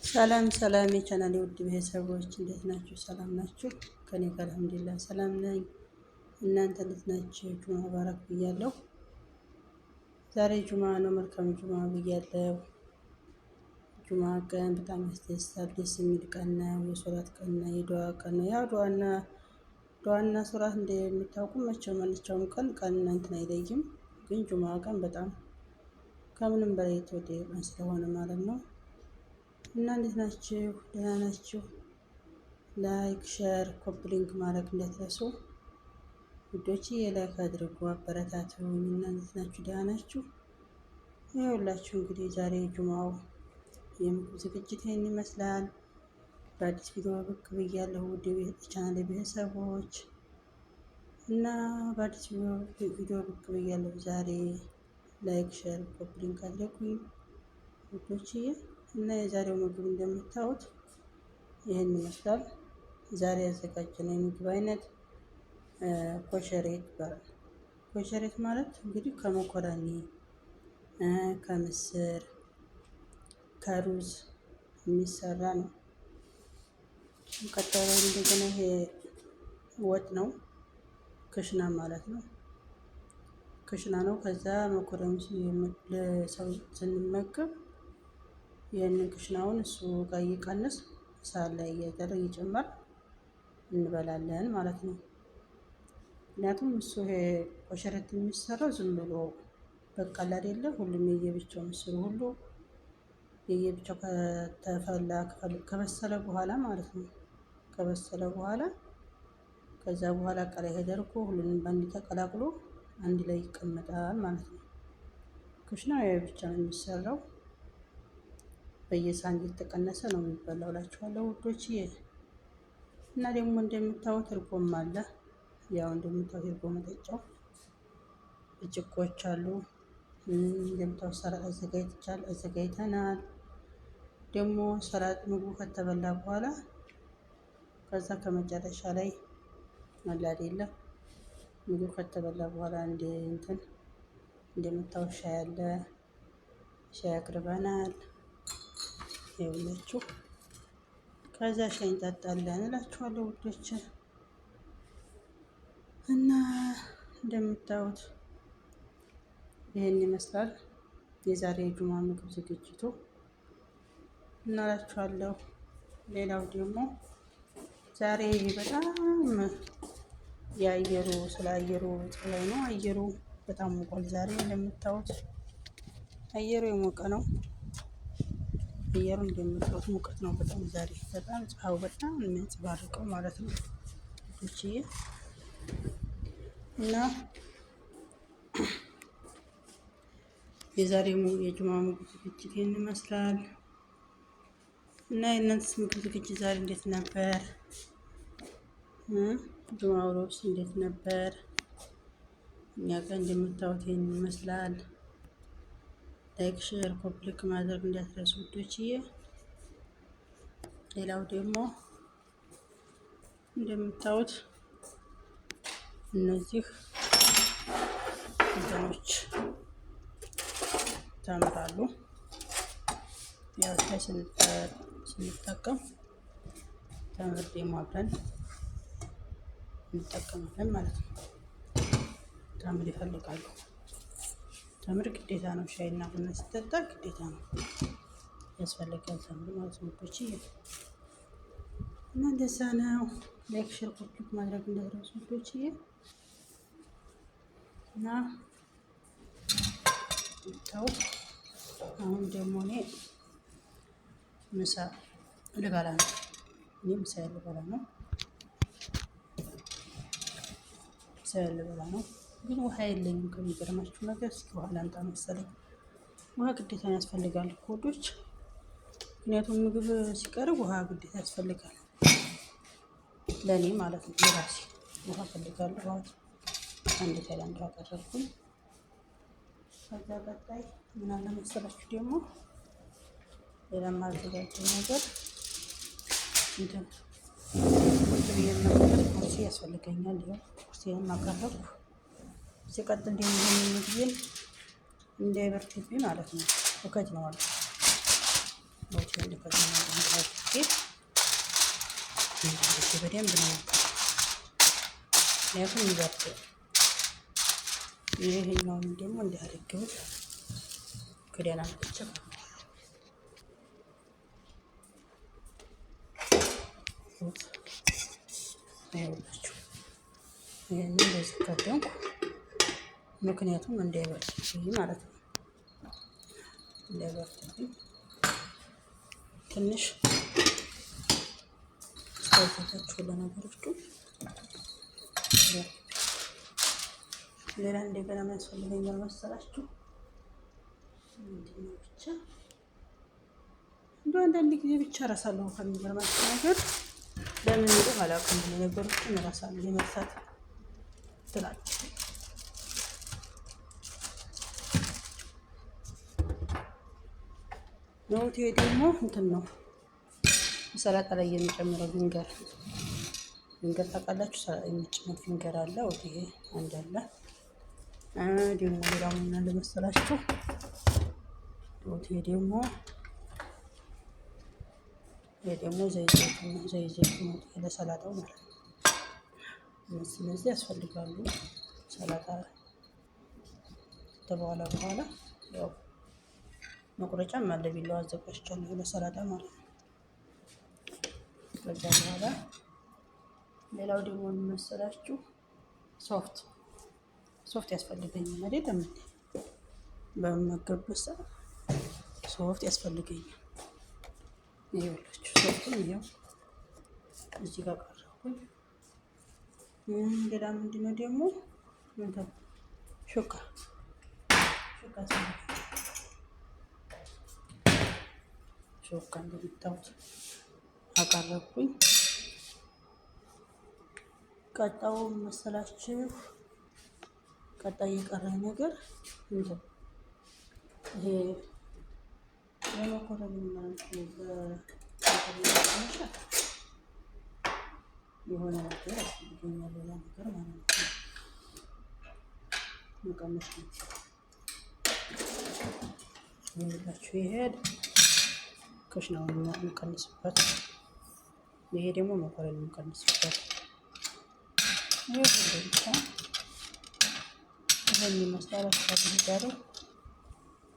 ሰላም ሰላም የቻናሌ ውድ ቤተሰቦች እንዴት ናችሁ? ሰላም ናችሁ? ከኔ ጋር አልሐምዱሊላህ ሰላም ነኝ። እናንተ እንዴት ናችሁ? ጁማ ሙባረክ ብያለሁ። ዛሬ ጁማ ነው። መልካም ጁማ ብያለሁ። ጁማ ቀን በጣም ያስደስታል። ደስ የሚል ቀን ነው። የሶላት ቀን ነው። የዱዓ ቀን ነው። ያው ዱዓና ሶላት እንደሚታወቁ ማንኛውም ቀን እንትን አይለይም። ግን ጁማ ቀን በጣም ከምንም በላይ የተወደደ ቀን ስለሆነ ማለት ነው። እና እንዴት ናችሁ? ደህና ናችሁ? ላይክ ሼር ኮፕሊንክ ማድረግ እንዳትረሱ ውዶች። የላይክ አድርጉ አበረታቱኝ። እና እንዴት ናችሁ? ደህና ናችሁ? ይኸውላችሁ እንግዲህ ዛሬ ጁማው የምግብ ዝግጅት ይህን ይመስላል። በአዲስ ቪዲዮ ብቅ ብያለሁ ውድ ቻናሌ ቤተሰቦች እና በአዲስ ቪዲዮ ብቅ ብያለሁ ዛሬ። ላይክ ሼር ኮፕሊንክ አድርጉኝ ውዶችዬ። እና የዛሬው ምግብ እንደምታዩት ይህን ይመስላል። ዛሬ ያዘጋጀነው የምግብ አይነት ኮሸሬት ይባላል። ኮሸሬት ማለት እንግዲህ ከመኮረኒ፣ ከምስር፣ ከሩዝ የሚሰራ ነው። ቀጣዩ እንደገና ይሄ ወጥ ነው፣ ክሽና ማለት ነው። ክሽና ነው። ከዛ መኮረኒ ለሰው ስንመገብ ይህንን ክሽናውን እሱ ጋር እየቀነስ ሳህን ላይ እያደረግ እየጨመር እንበላለን ማለት ነው። ምክንያቱም እሱ ይሄ ኮሸረት የሚሰራው ዝም ብሎ በቃል አይደለ፣ ሁሉም የየብቻው ምስሉ ሁሉ የየብቻው ከተፈላ ከበሰለ በኋላ ማለት ነው። ከበሰለ በኋላ ከዛ በኋላ ቀላይ ተደርጎ ሁሉንም በአንድ ተቀላቅሎ አንድ ላይ ይቀመጣል ማለት ነው። ክሽናው የብቻ ነው የሚሰራው። በየሳህን እየተቀነሰ ነው የሚበላው እላችኋለሁ ውዶች። እና ደግሞ እንደምታዩት እርጎም አለ። ያው እንደምታዩት እርጎ መጠጫው ብርጭቆች አሉ። እንደምታዩት ሰላጣ አዘጋጅተናል። ደግሞ ሰላጣ ምግቡ ከተበላ በኋላ ከዛ ከመጨረሻ ላይ አለ አይደለ፣ ምግቡ ከተበላ በኋላ እንደምታዩት ሻይ አለ። ሻይ አቅርበናል ይኸውላችሁ። ከዛ ሻይ እንጠጣለን እላችኋለሁ ውዶች። እና እንደምታዩት ይህን ይመስላል የዛሬ የጁማ ምግብ ዝግጅቱ እናላችኋለሁ። ሌላው ደግሞ ዛሬ በጣም ስለ አየሩ ፀባይ ነው። አየሩ በጣም ሞቋል ዛሬ። እንደምታዩት አየሩ የሞቀ ነው። አየሩ እንደምታዩት ሙቀት ነው በጣም ዛሬ። በጣም ፀሐዩ በጣም የሚያንጸባርቀው ማለት ነው እቺ። እና የዛሬው የጁማ ምግብ ዝግጅት ይህን ይመስላል። እና የእናንተስ ምግብ ዝግጅት ዛሬ እንዴት ነበር? ጁማው ውስጥ እንዴት ነበር? እኛ ጋር እንደምታዩት ይህን ይመስላል። ላይክ ሼር ኮፕሊክ ማድረግ እንዳትረሱ ውዶችዬ። ሌላው ደግሞ እንደምታዩት እነዚህ እንትኖች ታምራሉ። ያው ሻይ ስንጠቀም ተምር ደግሞ አብረን እንጠቀማለን ማለት ነው። ተምር ይፈልጋሉ። ተምር ግዴታ ነው። ሻይና ቡና ሲጠጣ ግዴታ ነው፣ ያስፈልጋል ተምር ማለት ነው ውዶችዬ። እና እንደዛ ነው። ላይክ ሼር ኮፕሊክ ማድረግ እንዳትረሱ ውዶችዬ። እና አሁን ደግሞ እኔ ምሳ ልበላ ነው። ምሳ ልበላ ነው። ግን ውሃ የለኝም ከሚገርማችሁ ነገር። እስኪ ውሃ ላምጣ መሰለኝ። ውሃ ግዴታ ያስፈልጋል ውዶች። ምክንያቱም ምግብ ሲቀርብ ውሃ ግዴታ ያስፈልጋል፣ ለእኔ ማለት ነው። ለራሴ ውሃ ፈልጋለሁ። አንድ ታይላንድ ውሃ ቀረብኩኝ። ከዛ ቀጣይ ምን አለ መሰላችሁ ደግሞ ሌላ ማዘጋጀው ነገር ቁጭ ብዬ የምናገር ኩርሲ ያስፈልገኛል። ይኸው ኩርሲን ማቀረብኩ። ሲቀጥል ደግሞ ይሄን ምግቤን እንዳይበርድብኝ ማለት ነው እከድነዋለሁ። ሞቼ ልከድነዋለሁ። አድርጌ በደንብ ነው ምክንያቱም ይበርድ። ይሄኛውን ደግሞ እንዲያደርገው ክዳን አምጥቼ አይውላችሁ ይሄንን እንደዚህ ከደንኩ ምክንያቱም እንዳይበርድብኝ ማለት ነው። እንዳይበርድብኝ ትንሽ ሳይዘጋችሁ ለነገሮቹ ሌላ እንደገና ምን ያስፈልገኛል መሰላችሁ? ምንድነው ብቻ እንደው አንዳንድ ጊዜ ብቻ እረሳለሁ ከሚገርማችሁ ነገር ለምን እንደው አላውቅም። ነገሮችን እረሳለሁ የመርሳት ትላችሁ ነው። ይሄ ደግሞ እንትን ነው ሰላጣ ላይ የሚጨምረው ቪንገር ታውቃላችሁ? የሚጨምር ቪንገር አለ። ይሄ አንድ አለ። ደግሞ ሌላው ምን አለ መሰላችሁ? ይሄ ደግሞ ዘይት ነው ለሰላጣው ማለት ነው። እነዚህ ያስፈልጋሉ። ሰላጣ በኋላ ያው መቁረጫም አለ ቢላዋ አዘጋጅቻለሁ ለሰላጣ ማለት ነው። ከዛ በኋላ ሌላው ደግሞ ምን መሰላችሁ? ሶፍት ያስፈልገኛል አይደል? በመገቡት ሰዓት ሶፍት ያስፈልገኛል። ይኸውላችሁ ሶፍቱን ይኸው እዚህ ጋር ቀረብኩኝ። ሌላ ምንድነው ደግሞ ሹካ እንደምታዩት አቀረብኩኝ። ቀጣው መሰላችሁ? ቀጣይ የቀረኝ ነገር እንትን ይሄ የመኮረኒ ማለት ነው። የሆነ ነገር ያስፈልገኛል ሌላ ነገር ማለት ነው። መቀነስ ነው የሚላችሁ። ይሄ ክሽናውን የምቀንስበት፣ ይሄ ደግሞ መኮረኒ የምቀንስበት። ይሄ ሁሉ ብቻ ይሄን ይመስላል። አስተካክላለሁ።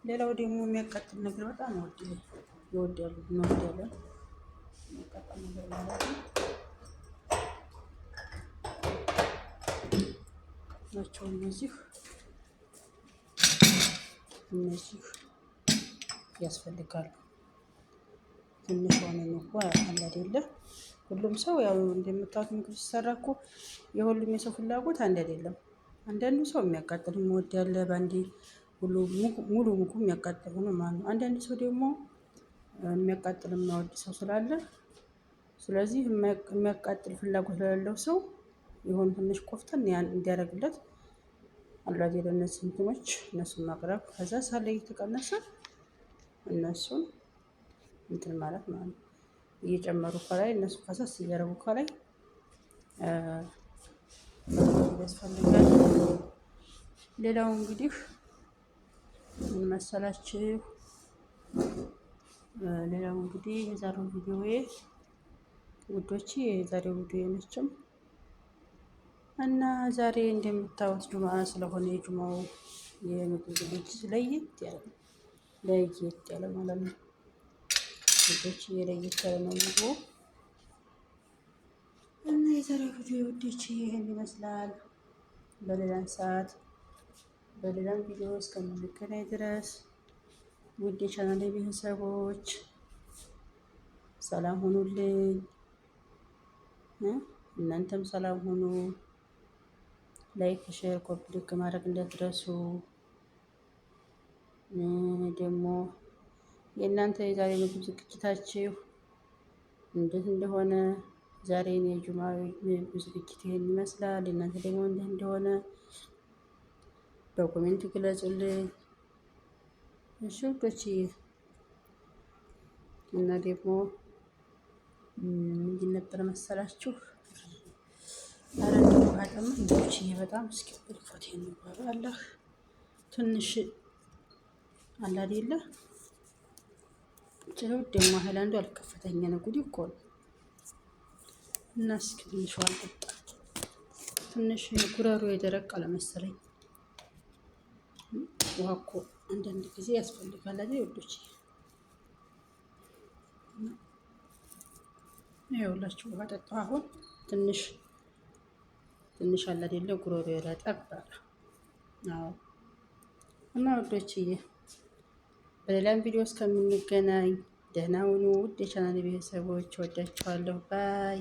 ሌላው ደግሞ የሚያቃጥል ነገር በጣም እንወዳለን የሚያቃጥል ነገር ማለት ነው ናቸው እነዚህ ያስፈልጋሉ። ትንሽ ሆነ እኮ አለ አይደለ? ሁሉም ሰው ያው እንደምታውቁት ምግብ ሲሰራ እኮ የሁሉም የሰው ፍላጎት አንድ አይደለም። አንዳንዱ ሰው የሚያቃጥል የሚወድ ያለ ባንዴ ሙሉ ምግቡ የሚያቃጥል ነው ማለት ነው። አንዳንድ ሰው ደግሞ የሚያቃጥል የማይወድ ሰው ስላለ፣ ስለዚህ የሚያቃጥል ፍላጎት ለሌለው ሰው የሆኑ ትንሽ ቆፍጠን እንዲያደርግለት አላዴ ለነሱ እንትኖች እነሱን ማቅረብ፣ ከዛ ሳለ እየተቀነሰ እነሱን እንትን ማለት ነው እየጨመሩ ከላይ እነሱ ፈሰስ እያደረጉ ከላይ ያስፈልጋል። ሌላው እንግዲህ ምን መሰላችሁ? ሌላው እንግዲህ የዛሬው ቪዲዮዬ ውዶቼ የዛሬው ቪዲዮ ነችም እና ዛሬ እንደምታዩት ጁማ ስለሆነ የጁማው የምግብ ዝግጅት ለየት ያለ ማለት ነው ውዶቼ፣ ለየት ያለ ነው ምግቡ እና የዛሬው ቪዲዮ ውዶቼ ይሄን ይመስላል። በሌላም ሰዓት በሌላም ቪዲዮ እስከምንገናኝ ድረስ ውድ የቻናሌ ቤተሰቦች ሰላም ሁኑልኝ። እናንተም ሰላም ሁኑ። ላይክ፣ ሼር፣ ኮፒ ሊንክ ማድረግ እንዳትረሱ። ደግሞ የእናንተ የዛሬ ምግብ ዝግጅታችሁ እንዴት እንደሆነ ዛሬ እኔ የጁማ ምግብ ዝግጅት ይሄን ይመስላል። እናንተ ደግሞ እንዴት እንደሆነ በኮሜንት ግለጹልኝ። እሺ ውዶቼ፣ እና ደግሞ ምንድን ነበር መሰላችሁ? አረ እንደው አጠም እንዶች በጣም እስኪ ልፎት የሚባለው አላህ ትንሽ አለ አይደለ? ጭለው ደግሞ ሀይላንዱ አልከፈተኛ ነው። ጉዲ እኮ ነው። እና እስኪ ትንሽ ውሃ ልጠጣ። ትንሽ ጉረሮ የደረቅ አለመሰለኝ። ውሃ እኮ አንዳንድ ጊዜ ያስፈልጋል አይደል ውዶች? ይኸውላችሁ ውሃ ጠጣሁ። አሁን ትንሽ አለ አይደለ ጉሮሮ ረጠብ አለ። አዎ። እና ውዶችዬ በሌላም ቪዲዮ እስከምንገናኝ ደህና ሁኑ። ውድ የቻናሌ ቤተሰቦች ወዳችኋለሁ። ባይ